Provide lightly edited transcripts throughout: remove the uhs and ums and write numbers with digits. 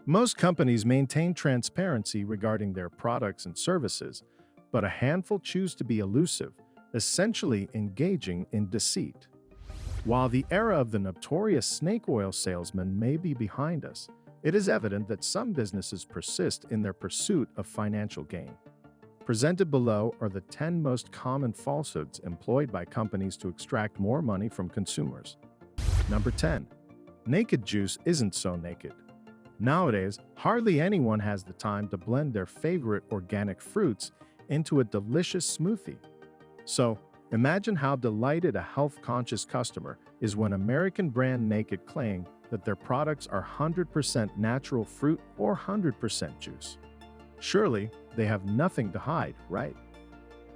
Most companies maintain transparency regarding their products and services, but a handful choose to be elusive, essentially engaging in deceit. While the era of the notorious snake oil salesman may be behind us, it is evident that some businesses persist in their pursuit of financial gain. Presented below are the 10 most common falsehoods employed by companies to extract more money from consumers. Number 10. Naked juice isn't so naked. Nowadays, hardly anyone has the time to blend their favorite organic fruits into a delicious smoothie. So, imagine how delighted a health-conscious customer is when American brand Naked claim that their products are 100% natural fruit or 100% juice. Surely, they have nothing to hide, right?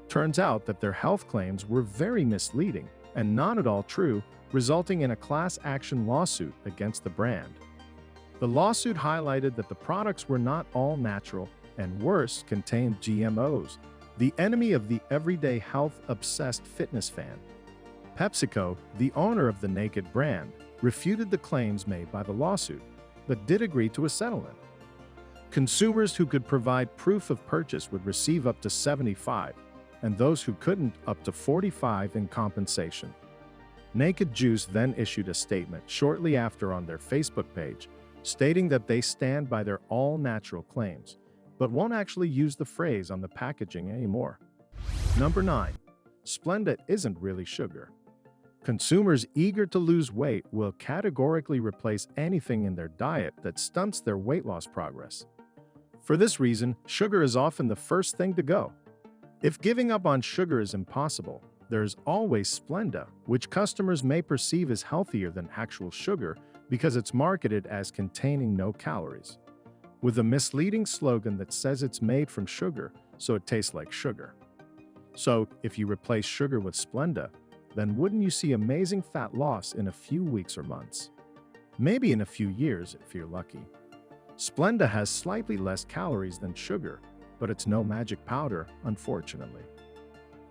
Turns out that their health claims were very misleading and not at all true, resulting in a class action lawsuit against the brand. The lawsuit highlighted that the products were not all natural and worse, contained GMOs, the enemy of the everyday health-obsessed fitness fan. PepsiCo, the owner of the Naked brand, refuted the claims made by the lawsuit, but did agree to a settlement. Consumers who could provide proof of purchase would receive up to $75, and those who couldn't up to $45 in compensation. Naked Juice then issued a statement shortly after on their Facebook page, stating that they stand by their all-natural claims, but won't actually use the phrase on the packaging anymore. Number 9. Splenda isn't really sugar. Consumers eager to lose weight will categorically replace anything in their diet that stunts their weight loss progress. For this reason, sugar is often the first thing to go. If giving up on sugar is impossible, there is always Splenda, which customers may perceive as healthier than actual sugar because it's marketed as containing no calories, with a misleading slogan that says it's made from sugar, so it tastes like sugar. So, if you replace sugar with Splenda, then wouldn't you see amazing fat loss in a few weeks or months? Maybe in a few years if you're lucky. Splenda has slightly less calories than sugar, but it's no magic powder, unfortunately.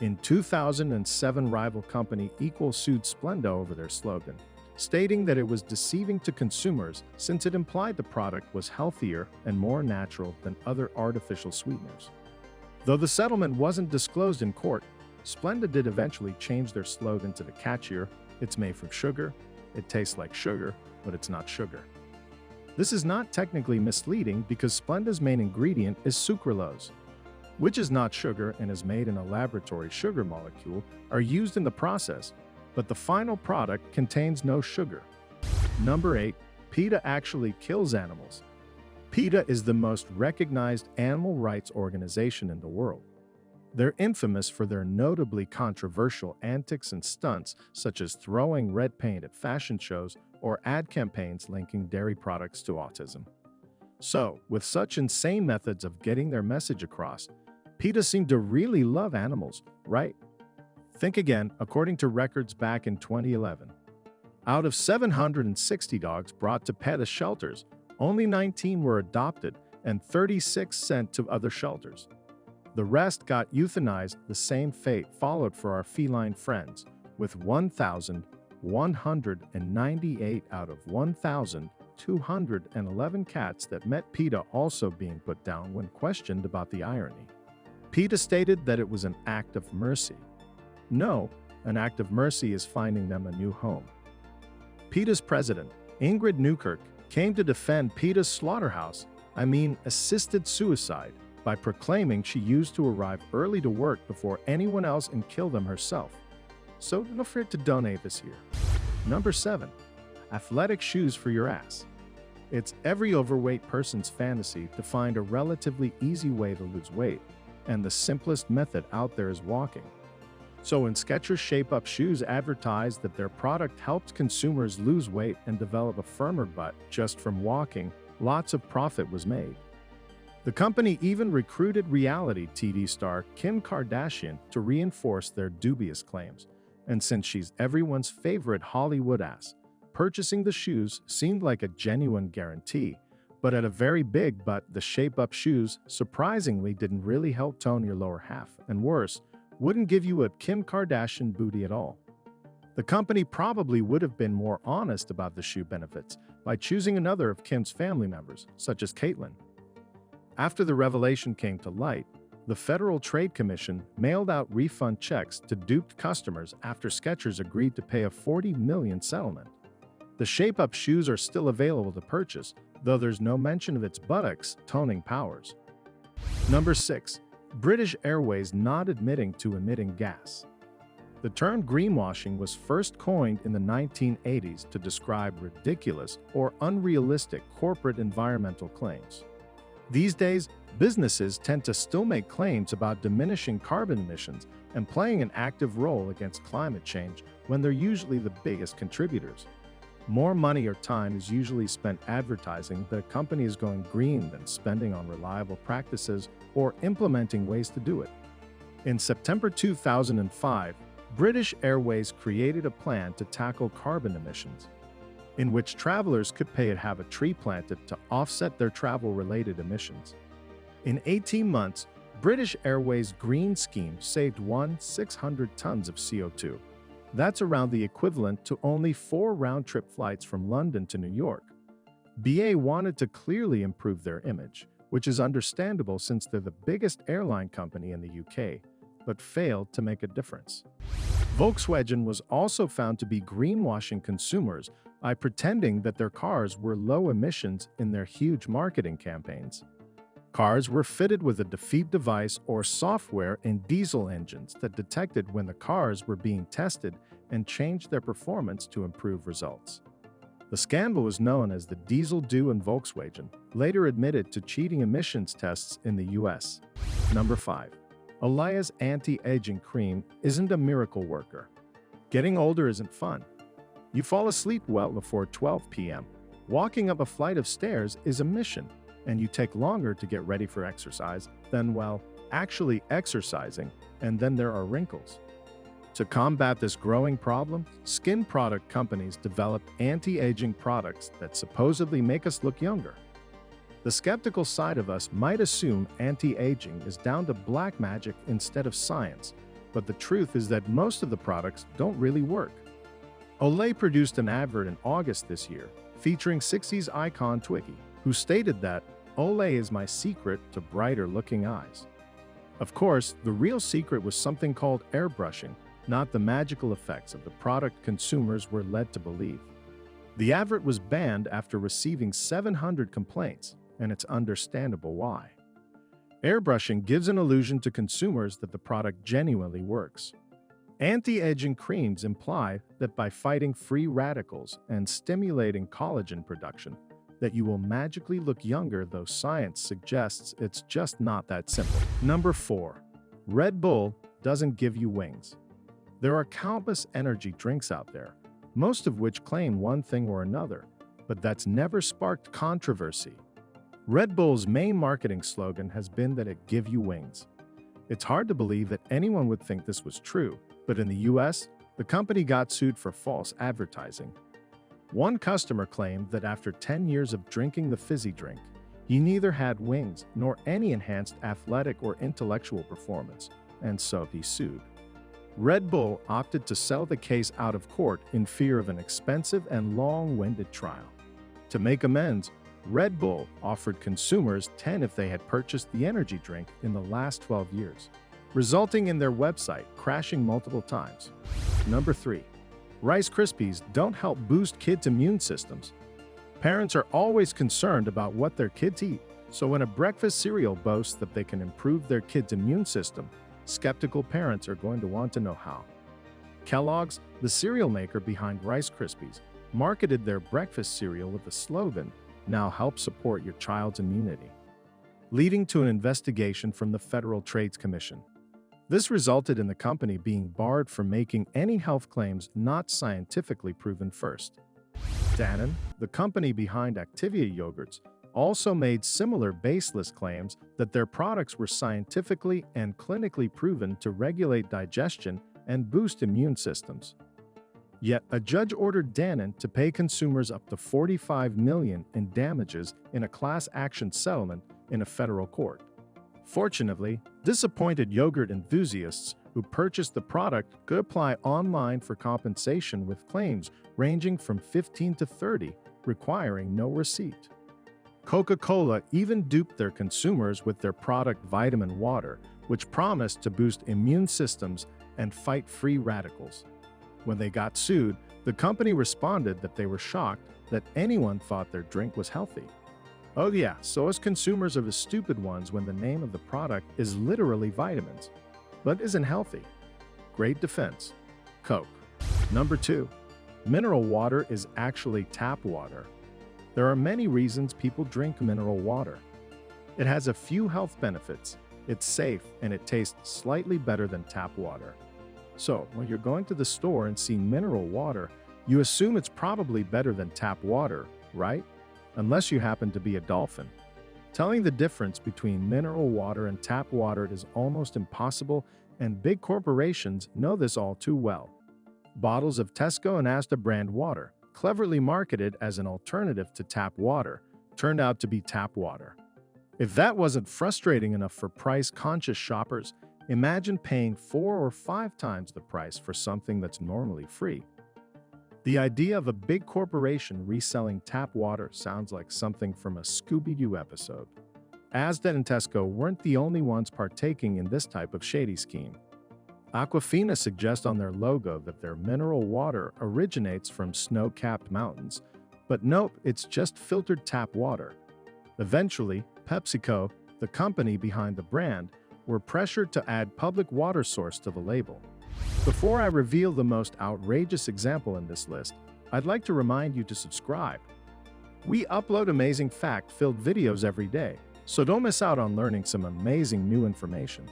In 2007, rival company Equal sued Splenda over their slogan, stating that it was deceiving to consumers since it implied the product was healthier and more natural than other artificial sweeteners. Though the settlement wasn't disclosed in court, Splenda did eventually change their slogan to the catchier, "It's made from sugar, it tastes like sugar, but it's not sugar." This is not technically misleading because Splenda's main ingredient is sucralose, which is not sugar and is made in a laboratory sugar molecule, are used in the process, but the final product contains no sugar. Number 8. PETA actually kills animals. PETA is the most recognized animal rights organization in the world. They're infamous for their notably controversial antics and stunts, such as throwing red paint at fashion shows or ad campaigns linking dairy products to autism. So, with such insane methods of getting their message across, PETA seemed to really love animals, right? Think again, according to records back in 2011. Out of 760 dogs brought to PETA shelters, only 19 were adopted and 36 sent to other shelters. The rest got euthanized. The same fate followed for our feline friends, with 1,198 out of 1,211 cats that met PETA also being put down when questioned about the irony. PETA stated that it was an act of mercy. No, an act of mercy is finding them a new home. PETA's president, Ingrid Newkirk, came to defend PETA's assisted suicide, by proclaiming she used to arrive early to work before anyone else and kill them herself. So don't forget to donate this year. Number 7. Athletic shoes for your ass. It's every overweight person's fantasy to find a relatively easy way to lose weight, and the simplest method out there is walking. So when Skechers Shape-Up Shoes advertised that their product helped consumers lose weight and develop a firmer butt just from walking, lots of profit was made. The company even recruited reality TV star Kim Kardashian to reinforce their dubious claims. And since she's everyone's favorite Hollywood ass, purchasing the shoes seemed like a genuine guarantee. But at a very big but, the Shape-Up shoes surprisingly didn't really help tone your lower half, and worse, wouldn't give you a Kim Kardashian booty at all. The company probably would have been more honest about the shoe benefits, by choosing another of Kim's family members, such as Caitlin. After the revelation came to light, the Federal Trade Commission mailed out refund checks to duped customers after Skechers agreed to pay a $40 million settlement. The shape-up shoes are still available to purchase, though there's no mention of its buttocks toning powers. Number 6. British Airways not admitting to emitting gas. The term greenwashing was first coined in the 1980s to describe ridiculous or unrealistic corporate environmental claims. These days, businesses tend to still make claims about diminishing carbon emissions and playing an active role against climate change when they're usually the biggest contributors. More money or time is usually spent advertising that a company is going green than spending on reliable practices or implementing ways to do it. In September 2005, British Airways created a plan to tackle carbon emissions, in which travelers could pay to have a tree planted to offset their travel-related emissions. In 18 months, British Airways' green scheme saved 600 tons of CO2. That's around the equivalent to only 4 round-trip flights from London to New York. BA wanted to clearly improve their image, which is understandable since they're the biggest airline company in the UK, but failed to make a difference. Volkswagen was also found to be greenwashing consumers by pretending that their cars were low emissions in their huge marketing campaigns. Cars were fitted with a defeat device or software in diesel engines that detected when the cars were being tested and changed their performance to improve results. The scandal was known as the Diesel Do, and Volkswagen later admitted to cheating emissions tests in the US. Number 5. Olaya's anti-aging cream isn't a miracle worker. Getting older isn't fun. You fall asleep well before 12 p.m. Walking up a flight of stairs is a mission, and you take longer to get ready for exercise than, well, actually exercising, and then there are wrinkles. To combat this growing problem, skin product companies developed anti-aging products that supposedly make us look younger. The skeptical side of us might assume anti-aging is down to black magic instead of science, but the truth is that most of the products don't really work. Olay produced an advert in August this year featuring 60s icon Twiggy, who stated that Olay is my secret to brighter-looking eyes. Of course, the real secret was something called airbrushing, not the magical effects of the product consumers were led to believe. The advert was banned after receiving 700 complaints, and it's understandable why. Airbrushing gives an illusion to consumers that the product genuinely works. Anti-aging creams imply that by fighting free radicals and stimulating collagen production, that you will magically look younger, though science suggests it's just not that simple. Number 4. Red Bull doesn't give you wings. There are countless energy drinks out there, most of which claim one thing or another, but that's never sparked controversy. Red Bull's main marketing slogan has been that it gives you wings. It's hard to believe that anyone would think this was true, but in the US, the company got sued for false advertising. One customer claimed that after 10 years of drinking the fizzy drink, he neither had wings nor any enhanced athletic or intellectual performance, and so he sued. Red Bull opted to settle the case out of court in fear of an expensive and long-winded trial. To make amends, Red Bull offered consumers 10 if they had purchased the energy drink in the last 12 years, resulting in their website crashing multiple times. Number 3. Rice Krispies don't help boost kids' immune systems. Parents are always concerned about what their kids eat, so when a breakfast cereal boasts that they can improve their kids' immune system, skeptical parents are going to want to know how. Kellogg's, the cereal maker behind Rice Krispies, marketed their breakfast cereal with the slogan, "Now help support your child's immunity," leading to an investigation from the Federal Trade Commission. This resulted in the company being barred from making any health claims not scientifically proven first. Danone, the company behind Activia yogurts, also made similar baseless claims that their products were scientifically and clinically proven to regulate digestion and boost immune systems. Yet, a judge ordered Danone to pay consumers up to $45 million in damages in a class action settlement in a federal court. Fortunately, disappointed yogurt enthusiasts who purchased the product could apply online for compensation with claims ranging from $15 to $30, requiring no receipt. Coca-Cola even duped their consumers with their product vitamin water, which promised to boost immune systems and fight free radicals. When they got sued, the company responded that they were shocked that anyone thought their drink was healthy. Oh yeah, so as consumers are the stupid ones when the name of the product is literally vitamins, but isn't healthy. Great defense. Coke. Number 2. Mineral water is actually tap water. There are many reasons people drink mineral water. It has a few health benefits, it's safe, and it tastes slightly better than tap water. So, when you're going to the store and see mineral water, you assume it's probably better than tap water, right? Unless you happen to be a dolphin. Telling the difference between mineral water and tap water is almost impossible, and big corporations know this all too well. Bottles of Tesco and Asda brand water, cleverly marketed as an alternative to tap water, turned out to be tap water. If that wasn't frustrating enough for price-conscious shoppers, imagine paying 4 or 5 times the price for something that's normally free. The idea of a big corporation reselling tap water sounds like something from a Scooby-Doo episode. Asda and Tesco weren't the only ones partaking in this type of shady scheme. Aquafina suggests on their logo that their mineral water originates from snow-capped mountains, but nope, it's just filtered tap water. Eventually, PepsiCo, the company behind the brand, were pressured to add public water source to the label. Before I reveal the most outrageous example in this list, I'd like to remind you to subscribe. We upload amazing fact-filled videos every day, so don't miss out on learning some amazing new information.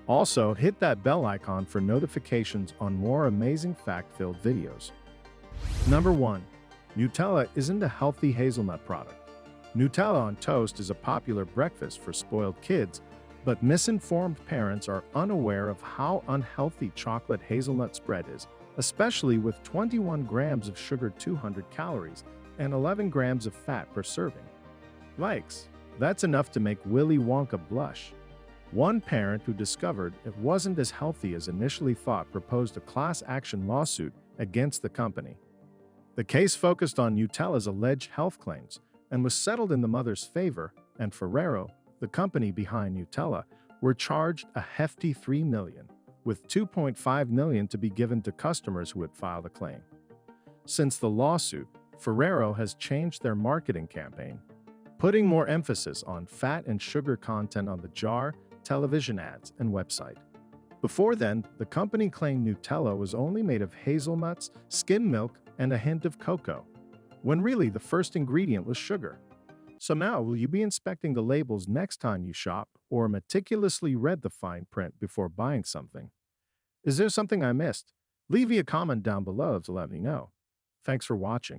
Also, hit that bell icon for notifications on more amazing fact-filled videos. Number 1. Nutella isn't a healthy hazelnut product. Nutella on toast is a popular breakfast for spoiled kids, but misinformed parents are unaware of how unhealthy chocolate hazelnut spread is, especially with 21 grams of sugar, 200 calories, and 11 grams of fat per serving. Yikes, that's enough to make Willy Wonka blush. One parent who discovered it wasn't as healthy as initially thought proposed a class action lawsuit against the company. The case focused on Nutella's alleged health claims and was settled in the mother's favor, and Ferrero, the company behind Nutella, were charged a hefty $3 million, with $2.5 million to be given to customers who had filed a claim. Since the lawsuit, Ferrero has changed their marketing campaign, putting more emphasis on fat and sugar content on the jar, television ads, and website. Before then, the company claimed Nutella was only made of hazelnuts, skim milk, and a hint of cocoa, when really the first ingredient was sugar. So now, will you be inspecting the labels next time you shop, or meticulously read the fine print before buying something? Is there something I missed? Leave me a comment down below to let me know. Thanks for watching.